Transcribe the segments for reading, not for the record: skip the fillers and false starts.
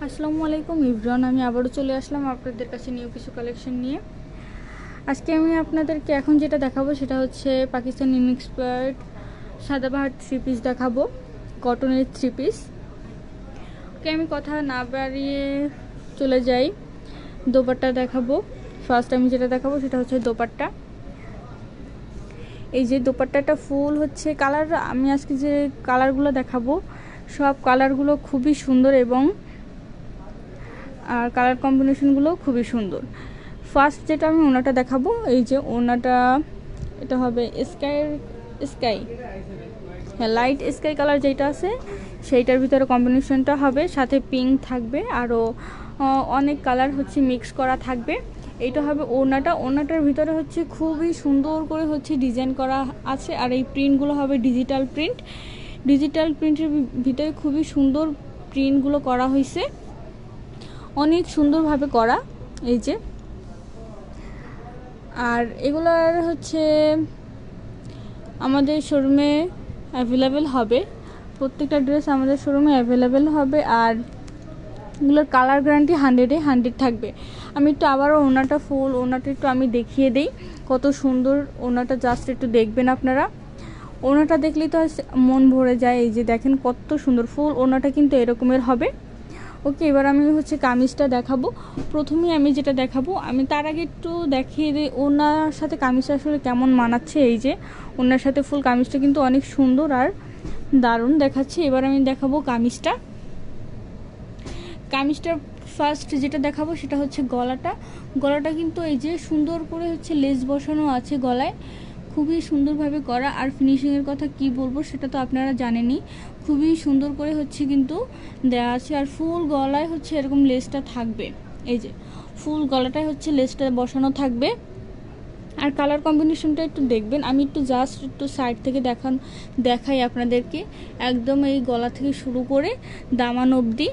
আসসালামু আলাইকুম ইভরান, আমি আবারও চলে আসলাম আপনাদের কাছে নিউ কিছু কালেকশন নিয়ে। আজকে আমি আপনাদেরকে এখন যেটা দেখাবো সেটা হচ্ছে পাকিস্তান ইনএক্সপার্ট সাদাবাহার থ্রি পিস দেখাবো, কটনের থ্রি পিস। ওকে, আমি কথা না বাড়িয়ে চলে যাই, দোপাট্টা দেখাবো। ফার্স্ট আমি যেটা দেখাবো সেটা হচ্ছে দোপাট্টা। এই যে দোপাট্টাটা ফুল হচ্ছে কালার, আমি আজকে যে কালারগুলো দেখাবো সব কালারগুলো খুবই সুন্দর এবং আর কালার কম্বিনেশনগুলো খুবই সুন্দর। ফার্স্ট যেটা আমি ওনাটা দেখাবো, এই যে ওনাটা, এটা হবে স্কাই হ্যাঁ, লাইট স্কাই কালার যেটা আছে সেইটার ভিতরে কম্বিনেশনটা হবে, সাথে পিঙ্ক থাকবে, আরও অনেক কালার হচ্ছে মিক্স করা থাকবে। এইটা হবে ওনাটার ভিতরে হচ্ছে খুবই সুন্দর করে হচ্ছে ডিজাইন করা আছে, আর এই প্রিন্টগুলো হবে ডিজিটাল প্রিন্টের ভিতরে খুবই সুন্দর প্রিন্টগুলো করা হয়েছে, অনেক সুন্দরভাবে করা। এই যে, আর এগুলার হচ্ছে আমাদের শোরুমে অ্যাভেলেবেল হবে, প্রত্যেকটা ড্রেস আমাদের শোরুমে অ্যাভেলেবেল হবে, আর এগুলোর কালার গ্যারান্টি 100-100 থাকবে। আমি একটু আবারও ওনাটা একটু আমি দেখিয়ে দিই, কত সুন্দর ওনাটা, জাস্ট একটু দেখবেন আপনারা। ওনাটা দেখলেই তো মন ভরে যায়। এই যে দেখেন কত সুন্দর ফুল ওনাটা, কিন্তু এরকমের হবে। ওকে, এবার আমি হচ্ছে কামিজটা দেখাবো। প্রথমেই আমি যেটা দেখাবো, আমি তার আগে একটু দেখিয়ে দিই ওনার সাথে কামিজটা আসলে কেমন মানাচ্ছে। এই যে ওনার সাথে ফুল কামিজটা কিন্তু অনেক সুন্দর আর দারুণ দেখাচ্ছে। এবার আমি দেখাবো কামিজটা ফার্স্ট যেটা দেখাবো সেটা হচ্ছে গলাটা কিন্তু এই যে সুন্দর করে হচ্ছে লেস বসানো আছে গলায়, খুবই সুন্দরভাবে করা। আর ফিনিশিংয়ের কথা কি বলবো সেটা তো আপনারা জানেনই, খুবই সুন্দর করে হচ্ছে কিন্তু দেওয়া আছে। আর ফুল গলায় হচ্ছে এরকম লেসটা থাকবে, এই যে ফুল গলাটায় হচ্ছে লেসটা বসানো থাকবে। আর কালার কম্বিনেশনটা একটু দেখবেন, আমি একটু সাইড থেকে দেখাই আপনাদেরকে। একদম এই গলা থেকে শুরু করে দামান অবধি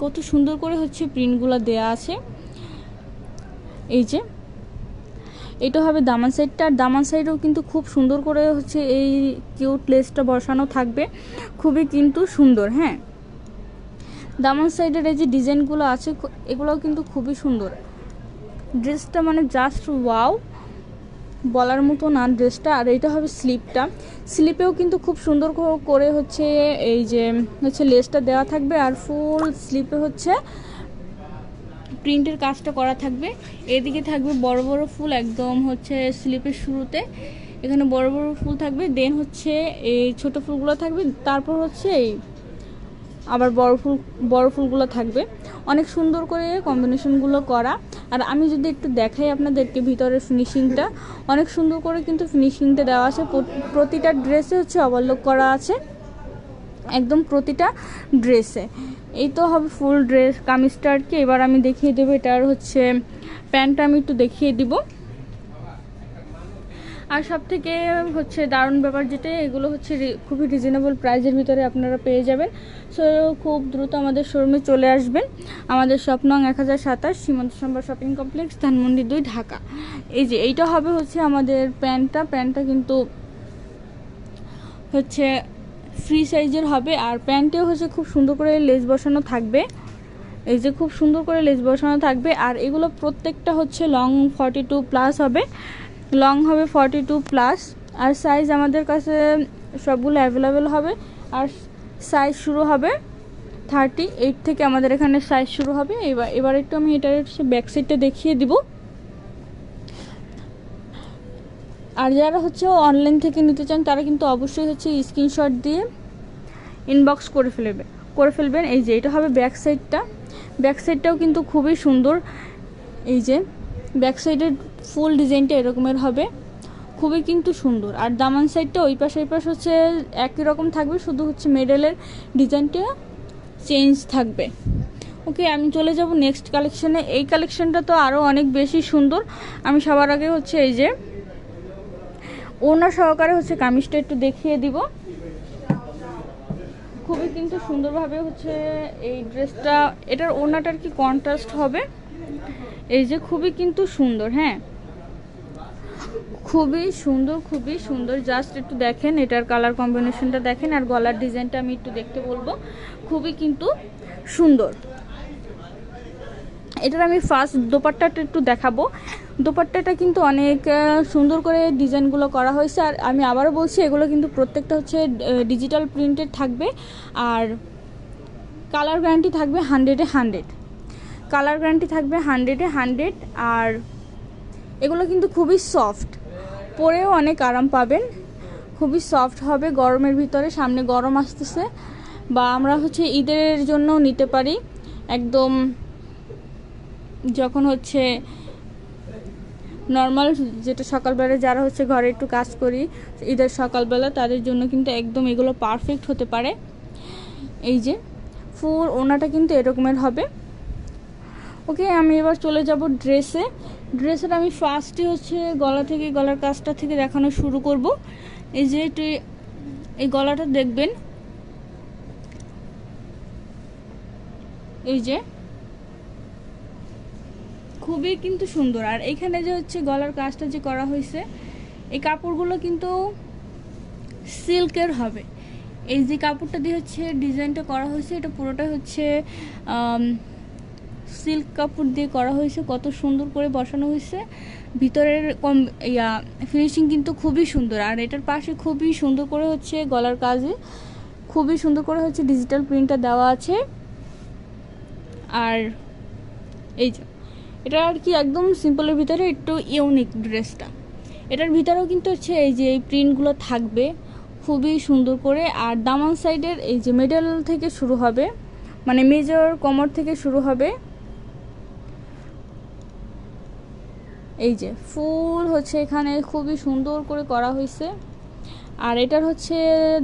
কত সুন্দর করে হচ্ছে প্রিন্টগুলো দেয়া আছে। এই যে এটা হবে দামান সাইডটা, আর দামান সাইডেও কিন্তু খুব সুন্দর করে হচ্ছে এই কিউট লেসটা বসানো থাকবে, খুবই কিন্তু সুন্দর। হ্যাঁ, দামান সাইডের এই যে ডিজাইনগুলো আছে এগুলোও কিন্তু খুবই সুন্দর। ড্রেসটা মানে জাস্ট ওয়াও, বলার মতো না ড্রেসটা। আর এইটা হবে স্লিপেও কিন্তু খুব সুন্দর করে হচ্ছে এই যে হচ্ছে লেসটা দেওয়া থাকবে, আর ফুল স্লিপে হচ্ছে প্রিন্টের কাজটা করা থাকবে। এদিকে থাকবে বড় বড় ফুল, একদম হচ্ছে স্লিপের শুরুতে এখানে বড় বড় ফুল থাকবে, দেন হচ্ছে এই ছোট ফুলগুলো থাকবে, তারপর হচ্ছে এই আবার বড় ফুলগুলো থাকবে। অনেক সুন্দর করে কম্বিনেশনগুলো করা। আর আমি যদি একটু দেখাই আপনাদেরকে ভিতরের ফিনিশিংটা, অনেক সুন্দর করে কিন্তু ফিনিশিংটা দেওয়া আছে। প্রতিটা ড্রেসে হচ্ছে ওভারলক করা আছে, একদম প্রতিটা ড্রেসে। এই তো হবে ফুল ড্রেস কামিজটা আর কি। এবার আমি দেখিয়ে দেবো এটার হচ্ছে প্যান্টটা, আমি একটু দেখিয়ে দিব। আর সব থেকে হচ্ছে দারুণ ব্যাপার যেটা, এগুলো হচ্ছে খুবই রিজনেবল প্রাইসের ভিতরে আপনারা পেয়ে যাবেন। সো খুব দ্রুত আমাদের শোরুমে চলে আসবেন। আমাদের শপ নং 1027 সীমান্ত সম্ভার শপিং কমপ্লেক্স, ধানমন্ডি 2, ঢাকা। এই যে এইটা হবে হচ্ছে আমাদের প্যান্টটা কিন্তু হচ্ছে ফ্রি সাইজের হবে, আর প্যান্টেও হচ্ছে খুব সুন্দর করে লেস বসানো থাকবে। এই যে খুব সুন্দর করে লেস বসানো থাকবে। আর এগুলো প্রত্যেকটা হচ্ছে লং 42+ হবে, লং হবে 42+। আর সাইজ আমাদের কাছে সবগুলো অ্যাভেলেবেল হবে, আর সাইজ শুরু হবে 38 থেকে আমাদের এখানে সাইজ শুরু হবে। এবার একটু আমি এটার ব্যাক সাইডটা দেখিয়ে দিব। আর যারা হচ্ছে অনলাইন থেকে নিতে চান তারা কিন্তু অবশ্যই হচ্ছে স্ক্রিনশট দিয়ে ইনবক্স করে ফেলবেন। এই যে এটা হবে ব্যাক সাইডটাও কিন্তু খুবই সুন্দর। এই যে ব্যাক সাইডের ফুল ডিজাইনটা এরকমের হবে, খুবই কিন্তু সুন্দর। আর দামান সাইডটা ওই পাশ হচ্ছে একই রকম থাকবে, শুধু হচ্ছে মিডলের ডিজাইনটা চেঞ্জ থাকবে। ওকে, আমি চলে যাব নেক্সট কালেকশানে। এই কালেকশানটা তো আরও অনেক বেশি সুন্দর। আমি সবার আগে হচ্ছে এই যে ওনার সহকারে হচ্ছে কামিজটা একটু দেখিয়ে দিব। খুবই কিন্তু সুন্দরভাবে হচ্ছে এই ড্রেসটা, এটার ওনাটার কি কন্ট্রাস্ট হবে। এই যে খুবই কিন্তু সুন্দর, হ্যাঁ খুবই সুন্দর। জাস্ট একটু দেখেন এটার কালার কম্বিনেশনটা দেখেন, আর গলার ডিজাইনটা আমি একটু দেখতে বলবো, খুবই কিন্তু সুন্দর। এটার আমি ফার্স্ট দোপাট্টাটা একটু দেখাবো। দোপাট্টাটা কিন্তু অনেক সুন্দর করে ডিজাইনগুলো করা হয়েছে। আর আমি আবারও বলছি, এগুলো কিন্তু প্রত্যেকটা হচ্ছে ডিজিটাল প্রিন্টেড থাকবে। আর কালার গ্যারান্টি থাকবে 100-এ 100, কালার গ্যারান্টি থাকবে 100-এ 100। আর এগুলো কিন্তু খুবই সফট, পরেও অনেক আরাম পাবেন, খুবই সফট হবে গরমের ভিতরে। সামনে গরম আসতেছে, বা আমরা হচ্ছে ঈদের জন্য নিতে পারি একদম, যখন হচ্ছে নর্মাল যেটা সকালবেলা যারা হচ্ছে ঘরে একটু কাজ করি ঈদের সকালবেলা, তাদের জন্য কিন্তু একদম এগুলো পারফেক্ট হতে পারে। এই যে ফুল ওনাটা কিন্তু এরকমের হবে। ওকে, আমি এবার চলে যাব ড্রেসে। ড্রেসের আমি ফার্স্টে হচ্ছে গলা থেকে, গলার কাজটা থেকে দেখানো শুরু করব। এই যে একটু এই গলাটা দেখবেন, এই যে খুবই কিন্তু সুন্দর। আর এখানে যে হচ্ছে গলার কাজটা যে করা হয়েছে, এই কাপড়গুলো কিন্তু সিল্কের হবে। এই যে কাপড়টা দিয়ে হচ্ছে ডিজাইনটা করা হয়েছে, এটা পুরোটা হচ্ছে সিল্ক কাপড় দিয়ে করা হয়েছে। কত সুন্দর করে বসানো হয়েছে, ভিতরের ফিনিশিং কিন্তু খুবই সুন্দর। আর এটার পাশে খুবই সুন্দর করে হচ্ছে গলার কাজে খুবই সুন্দর করে হচ্ছে ডিজিটাল প্রিন্টটা দেওয়া আছে। আর এই যে এটা আর কি একদম সিম্পলের ভিতরে একটু ইউনিক ড্রেসটা। এটার ভিতরেও কিন্তু হচ্ছে এই যে এই প্রিন্টগুলো থাকবে খুবই সুন্দর করে। আর দামান সাইডের এই যে মিডল থেকে শুরু হবে, মানে মেজর কোমর থেকে শুরু হবে। এই যে ফুল হচ্ছে এখানে খুবই সুন্দর করে করা হয়েছে। আর এটার হচ্ছে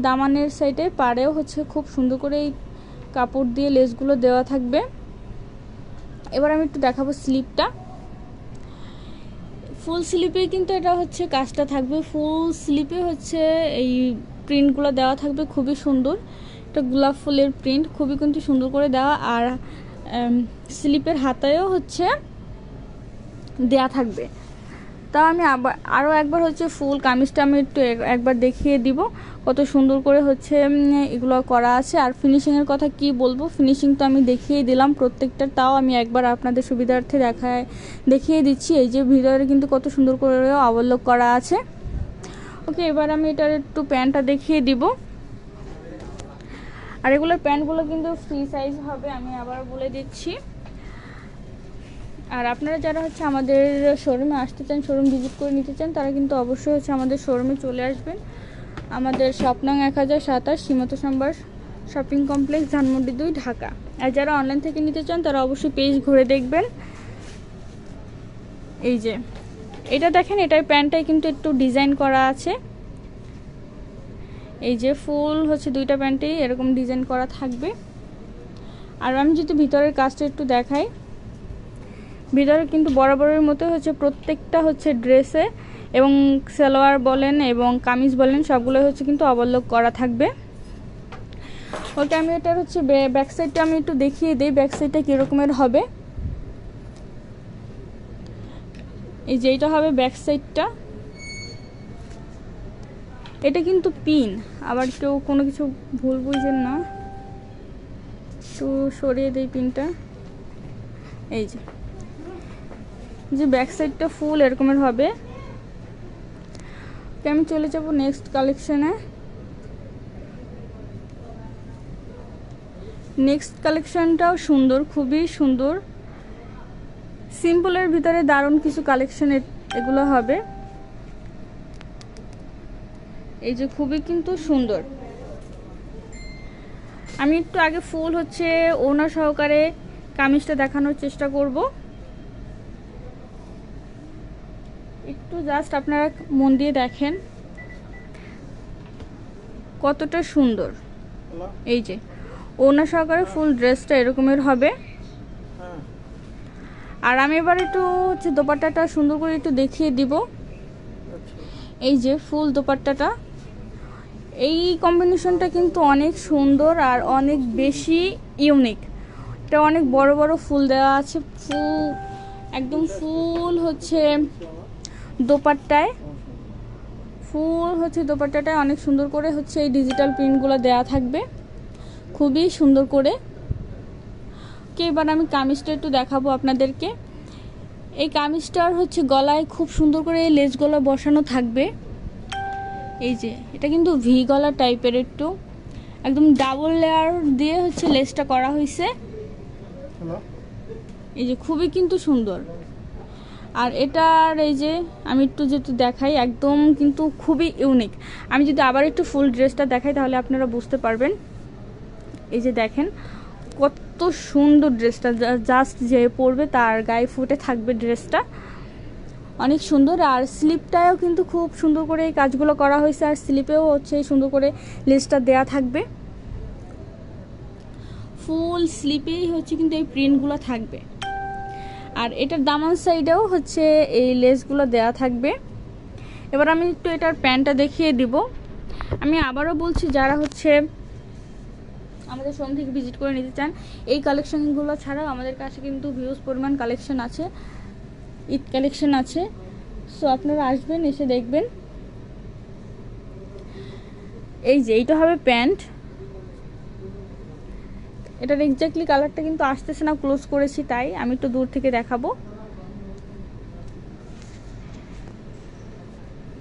দামানের সাইডে পাড়েও হচ্ছে খুব সুন্দর করে এই কাপড় দিয়ে লেসগুলো দেওয়া থাকবে। এবার আমি একটু দেখাবো স্লিপটা। ফুল স্লিপে কিন্তু এটা হচ্ছে কাজটা থাকবে, ফুল স্লিপে হচ্ছে এই প্রিন্টগুলো দেওয়া থাকবে খুবই সুন্দর। এটা গোলাপ ফুলের প্রিন্ট খুবই কিন্তু সুন্দর করে দেওয়া। আর স্লিপের হাতায়ও হচ্ছে দেয়া থাকবে। তা আমি আরও একবার হচ্ছে ফুল কামিজটা আমি একটু একবার দেখিয়ে দিব কত সুন্দর করে হচ্ছে এগুলো করা আছে। আর ফিনিশিংয়ের কথা কি বলবো, ফিনিশিং তো আমি দেখিয়ে দিলাম প্রত্যেকটা, তাও আমি একবার আপনাদের সুবিধার্থে দেখিয়ে দিচ্ছি। এই যে ভিতরে কিন্তু কত সুন্দর করে অবলোক করা আছে। ওকে, এবার আমি এটার একটু প্যান্টটা দেখিয়ে দিব। আর এগুলোর প্যান্টগুলো কিন্তু ফ্রি সাইজ হবে, আমি আবার বলে দিচ্ছি। আর আপনারা যারা হচ্ছে আমাদের শোরুমে আসতে চান, শোরুম ভিজিট করে নিতে চান, তারা কিন্তু অবশ্যই হচ্ছে আমাদের শোরুমে চলে আসবেন। আমাদের শপ নং 1027 সীমত সম্ভার শপিং কমপ্লেক্স, ধানমন্ডি 2, ঢাকা। আর যারা অনলাইন থেকে নিতে চান তারা অবশ্যই পেজ ঘুরে দেখবেন। এই যে এটা দেখেন, এটার প্যান্টটাই কিন্তু একটু ডিজাইন করা আছে। এই যে ফুল হচ্ছে দুইটা প্যান্টেই এরকম ডিজাইন করা থাকবে। আর আমি যদি ভিতরের কাজটা একটু দেখাই, ভিতরে কিন্তু বরাবরের মতো হচ্ছে প্রত্যেকটা হচ্ছে ড্রেসে এবং সালোয়ার বলেন এবং কামিজ বলেন সবগুলো হচ্ছে কিন্তু অবলোক করা থাকবে। ওকে, আমি এটার হচ্ছে ব্যাক সাইডটা আমি একটু দেখিয়ে দিই, ব্যাক সাইডটা কীরকমের হবে। এই যে এইটা হবে ব্যাক সাইডটা। এটা কিন্তু পিন, আবার কেউ কোনো কিছু ভুল বুঝেন না, একটু সরিয়ে দেই পিনটা। এই যে ব্যাক সাইডটা ফুল এরকমের হবে। আমি চলে যাব নেক্সট কালেকশনে। নেক্সট কালেকশনটাও সুন্দর, খুবই সুন্দর, সিম্পলের ভিতরে দারুণ কিছু কালেকশন এগুলো হবে। এই যে খুবই কিন্তু সুন্দর। আমি একটু আগে ফুল হচ্ছে ওনা সহকারে কামিজটা দেখানোর চেষ্টা করব। একটু জাস্ট আপনারা মন দিয়ে দেখেন কতটা সুন্দর। এই যে ওনা সহকারে ফুল ড্রেসটা এরকমের হবে। আর আমি এবার একটু হচ্ছে দোপাট্টাটা সুন্দর করে একটু দেখিয়ে দিব। এই যে ফুল দোপাট্টাটা, এই কম্বিনেশনটা কিন্তু অনেক সুন্দর আর অনেক বেশি ইউনিক। এটা অনেক বড় বড় ফুল দেওয়া আছে, ফুল একদম ফুল হচ্ছে দোপাট্টায়, ফুল হচ্ছে দোপাট্টাটায় অনেক সুন্দর করে হচ্ছে এই ডিজিটাল প্রিন্টগুলো দেওয়া থাকবে খুবই সুন্দর করে। ওকে, এবার আমি কামিজটা একটু দেখাবো আপনাদেরকে। এই কামিজটার হচ্ছে গলায় খুব সুন্দর করে লেস গলা বসানো থাকবে। এই যে এটা কিন্তু ভি গলা টাইপের, একটু একদম ডাবল লেয়ার দিয়ে হচ্ছে লেসটা করা হয়েছে। এই যে খুবই কিন্তু সুন্দর। আর এটার এই যে আমি একটু যেহেতু দেখাই, একদম কিন্তু খুবই ইউনিক। আমি যদি আবার একটু ফুল ড্রেসটা দেখাই তাহলে আপনারা বুঝতে পারবেন। এই যে দেখেন কত সুন্দর ড্রেসটা, জাস্ট যে পরবে তার গায়ে ফুটে থাকবে ড্রেসটা, অনেক সুন্দর। আর স্লিপটাও কিন্তু খুব সুন্দর করে এই কাজগুলো করা হয়েছে, আর স্লিপেও হচ্ছে সুন্দর করে লেসটা দেয়া থাকবে। ফুল স্লিপেই হচ্ছে কিন্তু এই প্রিন্টগুলো থাকবে। আর এটার দামান সাইডেও হচ্ছে এই লেসগুলো দেয়া থাকবে। এবার আমি একটু এটার প্যান্টটা দেখিয়ে দিব। আমি আবারও বলছি, যারা হচ্ছে আমাদের শোরুম থেকে ভিজিট করে নিতে চান, এই কালেকশনগুলো ছাড়াও আমাদের কাছে কিন্তু হিউজ পরিমাণ কালেকশন আছে, ঈদ কালেকশন আছে। সো আপনারা আসবেন, এসে দেখবেন। এই যে এইটা হবে প্যান্ট। এটার এক্স্যাক্টলি কালারটা কিন্তু আসতেছে না, ক্লোজ করেছি তাই আমি একটু দূর থেকে দেখাবো।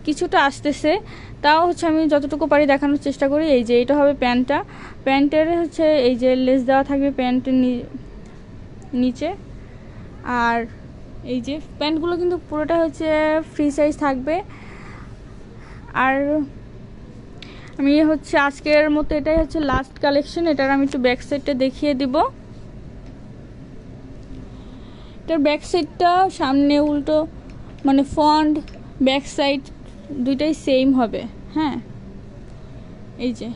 কিছুটা আসতেছে, তাও হচ্ছে আমি যতটুকু পারি দেখানোর চেষ্টা করি। এই যে এটা হবে প্যান্টটা। প্যান্টের হচ্ছে এই যে লেস দেওয়া থাকবে প্যান্টের নিচে। আর এই যে প্যান্টগুলো কিন্তু পুরোটা হচ্ছে ফ্রি সাইজ থাকবে। আর আমি হচ্ছে আজকের মতো এটাই হচ্ছে লাস্ট কালেকশন। এটার আমি একটু ব্যাক সাইডটা দেখিয়ে দিব। এটার ব্যাক সাইডটা সামনে উল্টো, মানে ফ্রন্ট ব্যাক সাইড দুইটাই সেম হবে। হ্যাঁ, এই যে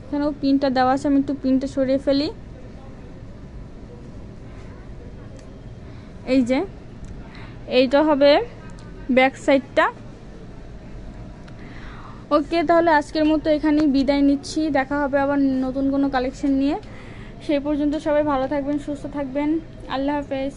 এখানেও পিনটা দেওয়া আছে, আমি একটু পিনটা সরিয়ে ফেলি। এই যে এইটা হবে ব্যাক সাইডটা। ওকে, তাহলে আজকের মতো এখানেই বিদায় নিচ্ছি। দেখা হবে আবার নতুন কোনো কালেকশন নিয়ে। সেই পর্যন্ত সবাই ভালো থাকবেন, সুস্থ থাকবেন। আল্লাহ হাফেজ।